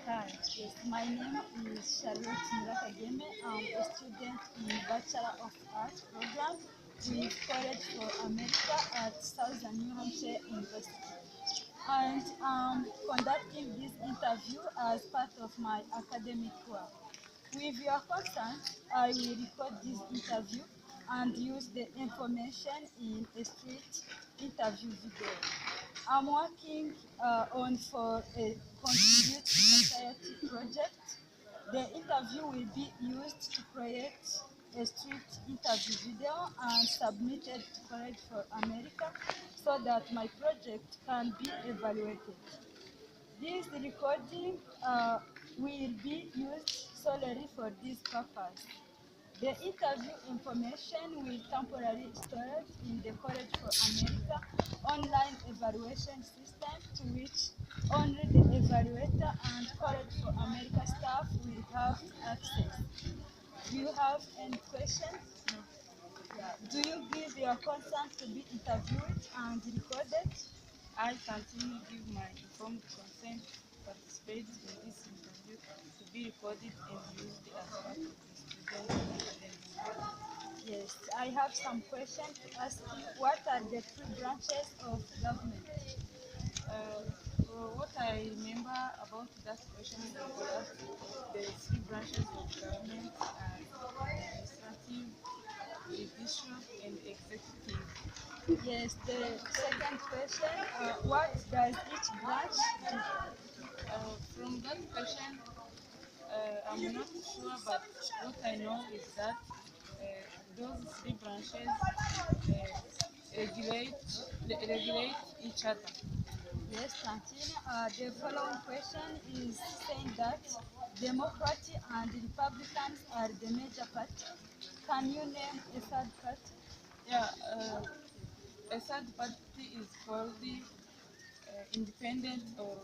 Hi, yes, my name is Charlotte Murakageme. I'm a student in Bachelor of Arts program with College for America at Southern New Hampshire University. And I'm conducting this interview as part of my academic work. With your consent, I will record this interview and use the information in a street interview video. I'm working on for a Contribute to Society project. The interview will be used to create a street interview video and submitted to College for America so that my project can be evaluated. This recording will be used solely for this purpose. The interview information will temporarily stored in the College for America online evaluation system to which only the evaluator and College for America staff will have access. Do you have any questions? No. Yeah. Do you give your consent to be interviewed and recorded? I continue to give my informed consent to participate in this interview to be recorded and used as part of the student academic. Yes, I have some questions to ask you. What are the three branches of government? What I remember about that question is that the three branches of government are administrative, judicial, and executive. Yes, the second question, what does each branch do? From that question, I'm not sure, but what I know is that those three branches regulate each other. Yes, continue. The following question is saying that Democrats and Republicans are the major party. Can you name a third party? Yeah, a third party is called the independent or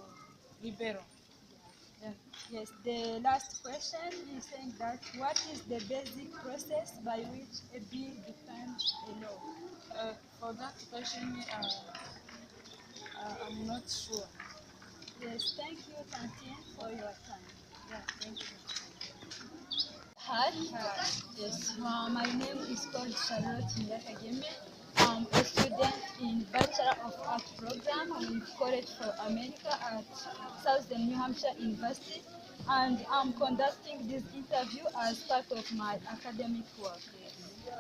liberal. Yeah. Yes, the last question is saying that what is the basic process by which a bill becomes a law? For that question, I'm not sure. Yes, thank you, Tantine, for your time. Yeah, thank you. Hi. Yes, my name is called Charlotte Murakageme. I'm a student in Bachelor of Arts program with College for America at Southern New Hampshire University, and I'm conducting this interview as part of my academic work.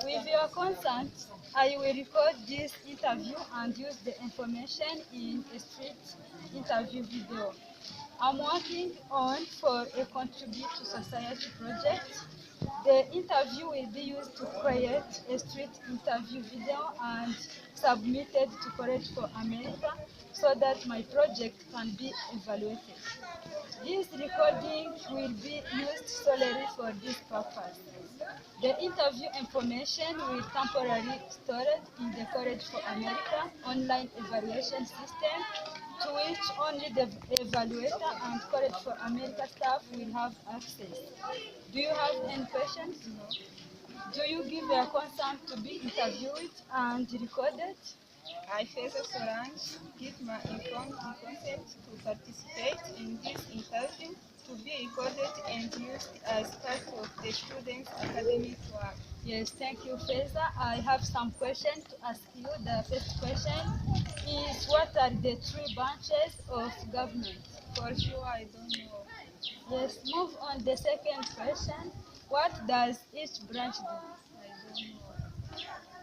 With your consent, I will record this interview and use the information in a street interview video. I'm working on for a Contribute to Society project. The interview will be used to create a street interview video and submitted to College for America so that my project can be evaluated. This recording will be used solely for this purpose. The interview information will temporarily stored in the College for America online evaluation system to which only the evaluator and College for America staff will have access. Do you have any questions? No. Do you give your consent to be interviewed and recorded? I, Feza Solange, give my informed consent to participate in this interview to be recorded and used as part of the student's academic work. Yes, thank you, Feza. I have some questions to ask you. The first question is, what are the three branches of government? For sure, I don't know. Yes, move on the second question. What does each branch do?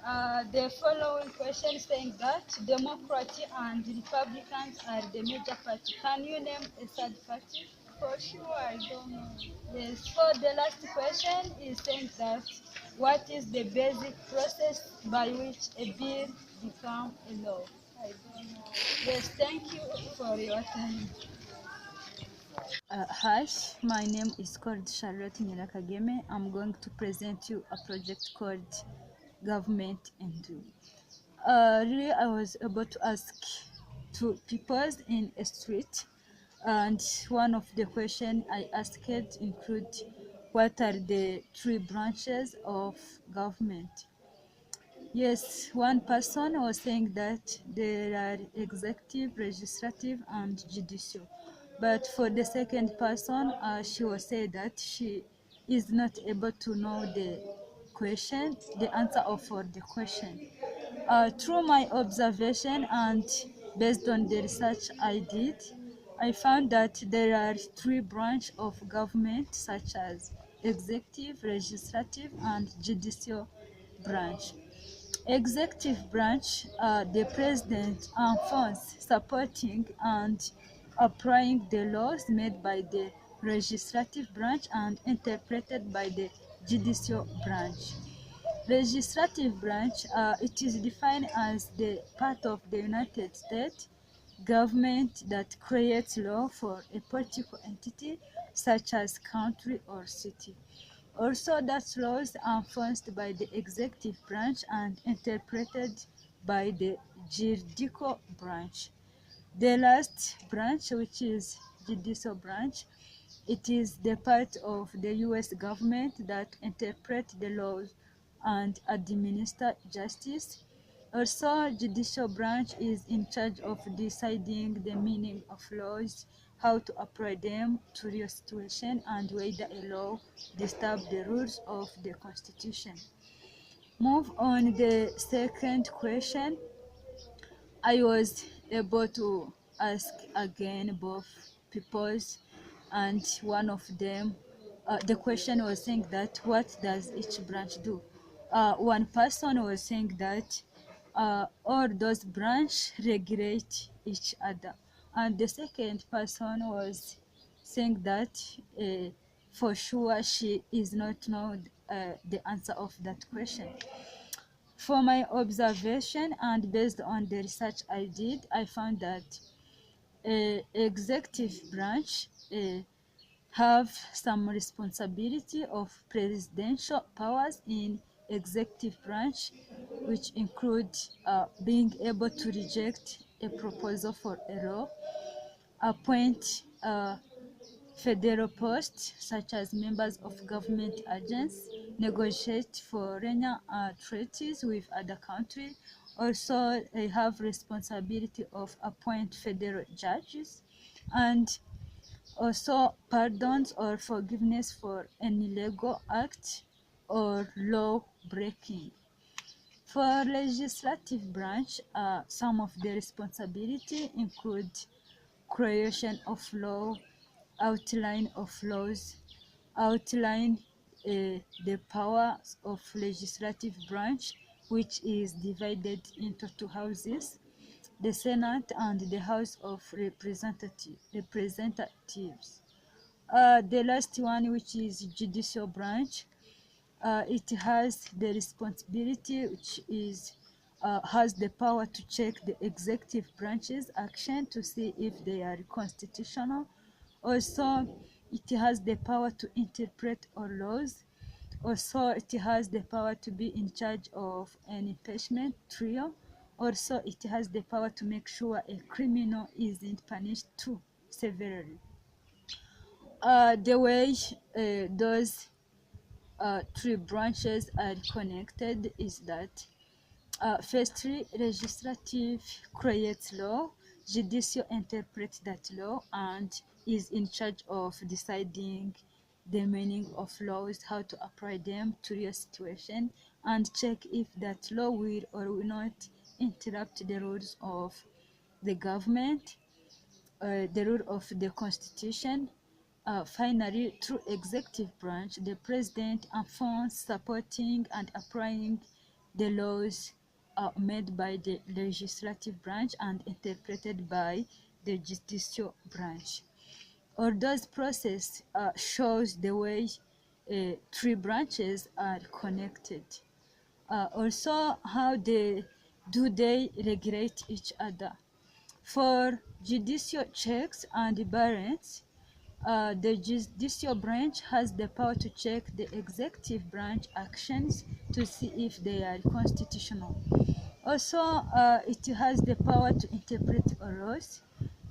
I don't know. The following question saying that Democrats and Republicans are the major party. Can you name a third party? For sure, I don't know. Yes, for the last question is saying that what is the basic process by which a bill becomes a law? I don't know. Yes, thank you for your time. Hi, my name is called Charlotte Nyirakageme. I'm going to present you a project called Government and Do. Really, I was able to ask two people in a street, and one of the questions I asked include what are the three branches of government. Yes, one person was saying that there are executive, legislative, and judicial. But for the second person, she was said that she is not able to know the answer of for the question. Through my observation and based on the research I did, I found that there are three branches of government such as executive, legislative, and judicial branch. Executive branch, the president enforces, supporting and applying the laws made by the legislative branch and interpreted by the judicial branch. Legislative branch, it is defined as the part of the United States government that creates law for a political entity such as country or city. Also, that laws are enforced by the executive branch and interpreted by the judicial branch. The last branch, which is judicial branch, it is the part of the U.S. government that interpret the laws and administer justice. Also, judicial branch is in charge of deciding the meaning of laws, how to apply them to real situation, and whether a law disturbs the rules of the Constitution. Move on the second question. I was able to ask again both peoples, and one of them, the question was saying that what does each branch do? One person was saying that all those branches regulate each other, and the second person was saying that for sure she is not know the answer of that question. For my observation and based on the research I did, I found that executive branch have some responsibility of presidential powers in executive branch, which include being able to reject a proposal for a law, appoint federal posts such as members of government agents, negotiate foreign treaties with other countries. Also, they have responsibility of appoint federal judges, and also pardons or forgiveness for any legal act or law breaking. For legislative branch, some of the responsibility include creation of law, outline of laws, outline the powers of legislative branch, which is divided into two houses, the Senate and the House of Representatives. The last one, which is judicial branch, it has the responsibility, which is has the power to check the executive branch's action to see if they are constitutional. Also, it has the power to interpret all laws. Also, it has the power to be in charge of an impeachment trial. Also, it has the power to make sure a criminal isn't punished too severely. The way those three branches are connected is that firstly, legislative creates law, judicial interprets that law and is in charge of deciding the meaning of laws, how to apply them to your situation, and check if that law will or will not interrupt the rules of the government, the rule of the constitution. Finally, through executive branch, the president enforces, supporting and applying the laws made by the legislative branch and interpreted by the judicial branch. All those process shows the way three branches are connected. Also, how they regulate each other. For judicial checks and balance, the judicial branch has the power to check the executive branch actions to see if they are constitutional. Also, it has the power to interpret laws.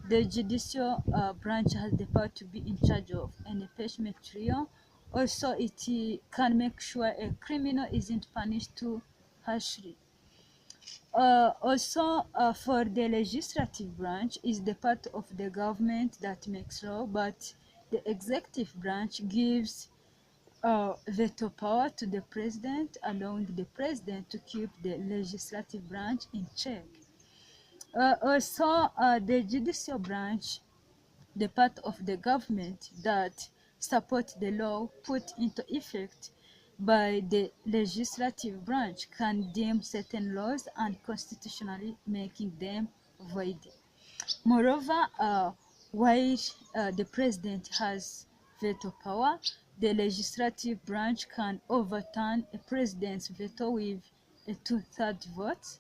The judicial branch has the power to be in charge of an impeachment trial. Also, it can make sure a criminal isn't punished too harshly. Also, for the legislative branch is the part of the government that makes law, but the executive branch gives veto power to the president, allowing the president to keep the legislative branch in check. Also, the judicial branch, the part of the government that support the law put into effect by the legislative branch, can deem certain laws unconstitutionally, making them void. Moreover, while the president has veto power, the legislative branch can overturn a president's veto with a two-thirds vote.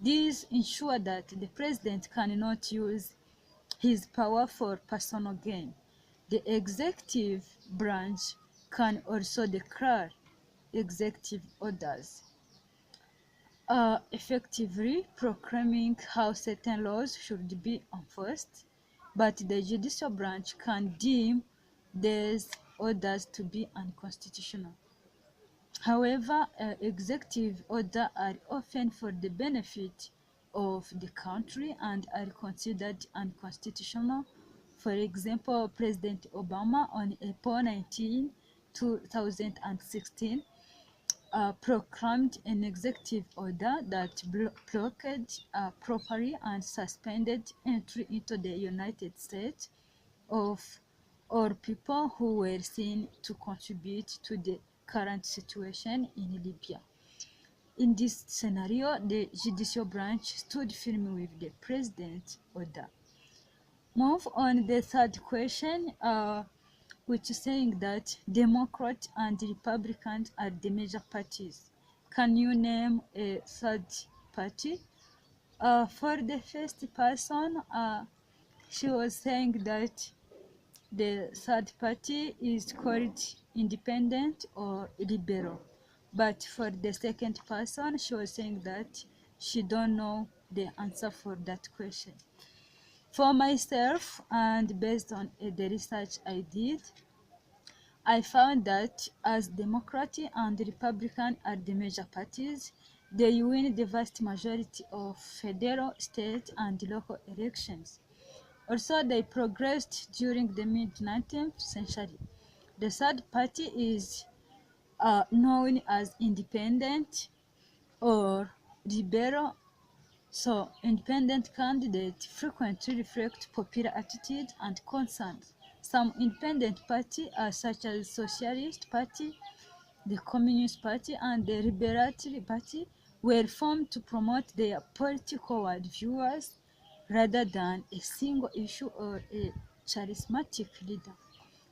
These ensure that the president cannot use his power for personal gain. The executive branch can also declare executive orders, effectively proclaiming how certain laws should be enforced, but the judicial branch can deem these orders to be unconstitutional. However, executive orders are often for the benefit of the country and are considered unconstitutional. For example, President Obama on April 19, 2016, proclaimed an executive order that blocked properly and suspended entry into the United States of all people who were seen to contribute to the current situation in Libya. In this scenario, the judicial branch stood firm with the president's order. Move on the third question, which is saying that Democrat and Republicans are the major parties. Can you name a third party? For the first person, she was saying that the third party is called independent or liberal. But for the second person, she was saying that she don't know the answer for that question. For myself, and based on the research I did, I found that as Democrat and Republican are the major parties, they win the vast majority of federal, state, and local elections. Also, they progressed during the mid-19th century. The third party is known as independent or liberal. So, independent candidates frequently reflect popular attitudes and concerns. Some independent parties, such as Socialist Party, the Communist Party, and the Liberatory Party, were formed to promote their political worldviews rather than a single issue or a charismatic leader.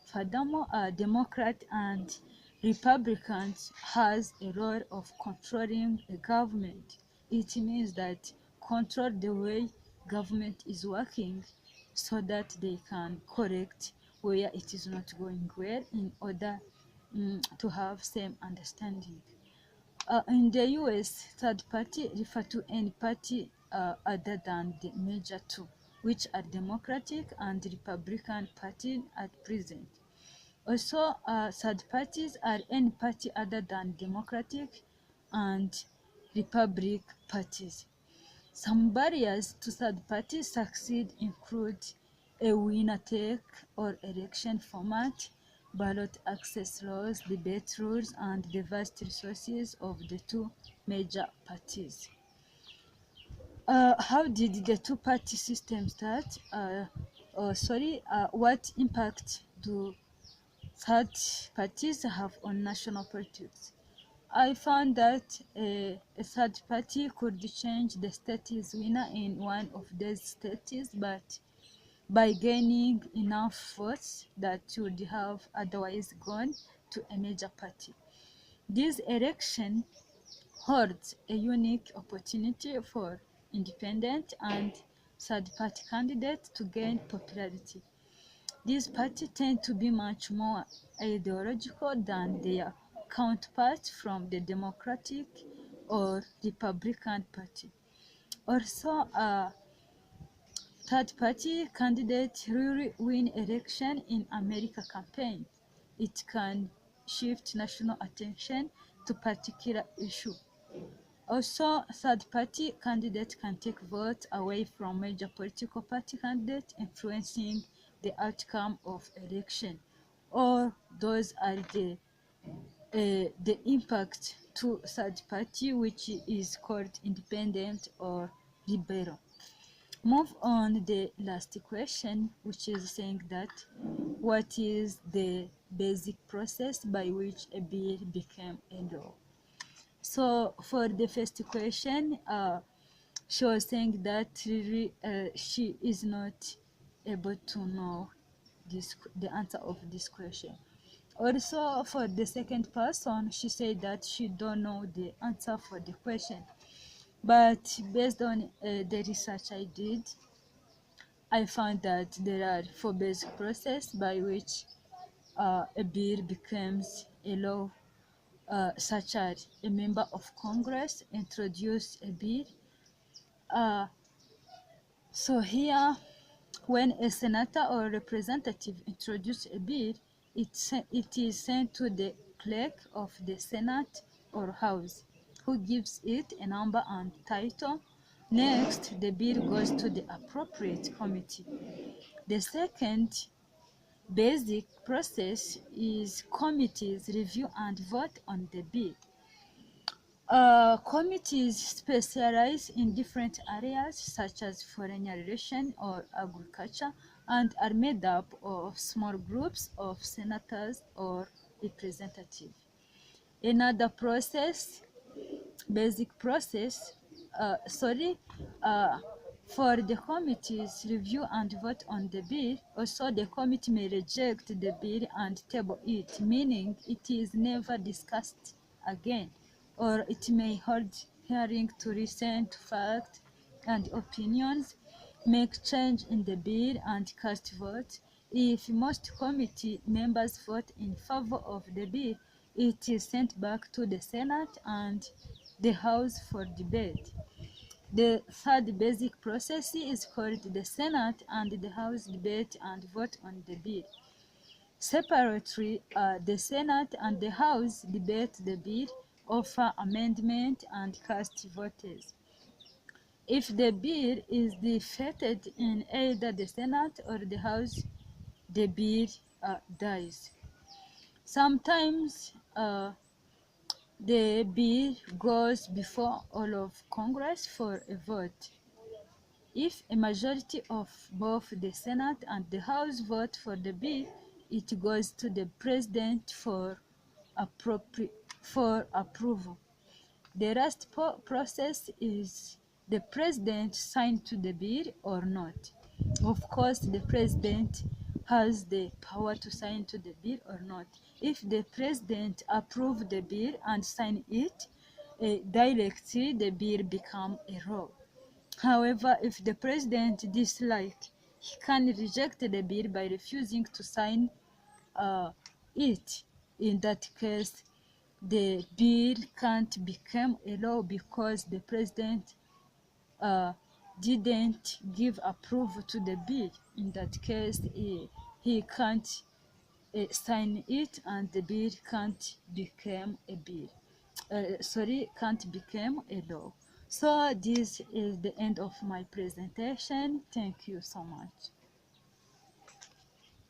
Furthermore, Democrats and Republicans has a role of controlling a government. It means that control the way government is working so that they can correct where it is not going well in order to have same understanding. In the US, third party refer to any party other than the major two, which are Democratic and Republican Party at present. Also, third parties are any party other than Democratic and Republican parties. Some barriers to third parties succeed include a winner-take-all election format, ballot access laws, debate rules, and the vast resources of the two major parties. How did the two-party system start? What impact do third parties have on national politics? I found that a third party could change the state's winner in one of these states, but by gaining enough votes that would have otherwise gone to a major party. This election holds a unique opportunity for independent and third-party candidates to gain popularity. These parties tend to be much more ideological than their counterparts from the Democratic or Republican Party. Also, third-party candidates really win election in America campaign. It can shift national attention to particular issue. Also, third-party candidates can take votes away from major political party candidates, influencing the outcome of election, or those are the impact to third party, which is called independent or liberal. Move on the last question, which is saying that what is the basic process by which a bill became a law? So for the first question, she was saying that really, she is not able to know the answer of this question. Also, for the second person, she said that she don't know the answer for the question. But based on the research I did, I found that there are four basic processes by which a bill becomes a law, such as a member of Congress introduce a bill. So here, when a senator or representative introduces a bill, it is sent to the clerk of the Senate or House, who gives it a number and title. Next, the bill goes to the appropriate committee. The second basic process is committees review and vote on the bill. Committees specialize in different areas such as foreign relations or agriculture and are made up of small groups of senators or representatives. Another basic process, for the committees review and vote on the bill. Also, the committee may reject the bill and table it, meaning it is never discussed again, or it may hold hearing to listen to facts and opinions, make change in the bill, and cast vote. If most committee members vote in favor of the bill, it is sent back to the Senate and the House for debate. The third basic process is called the Senate and the House debate and vote on the bill. Separately, the Senate and the House debate the bill, offer amendment, and cast votes. If the bill is defeated in either the Senate or the House, the bill dies. Sometimes the bill goes before all of Congress for a vote. If a majority of both the Senate and the House vote for the bill, it goes to the President for approval. The last process is the President sign to the bill or not. Of course, the President has the power to sign to the bill or not. If the President approve the bill and sign it, directly the bill become a law. However, if the President dislikes, he can reject the bill by refusing to sign it. In that case, the bill can't become a law because the President didn't give approval to the bill. In that case, he can't sign it, and the bill can't become a bill. Can't become a law. So this is the end of my presentation. Thank you so much.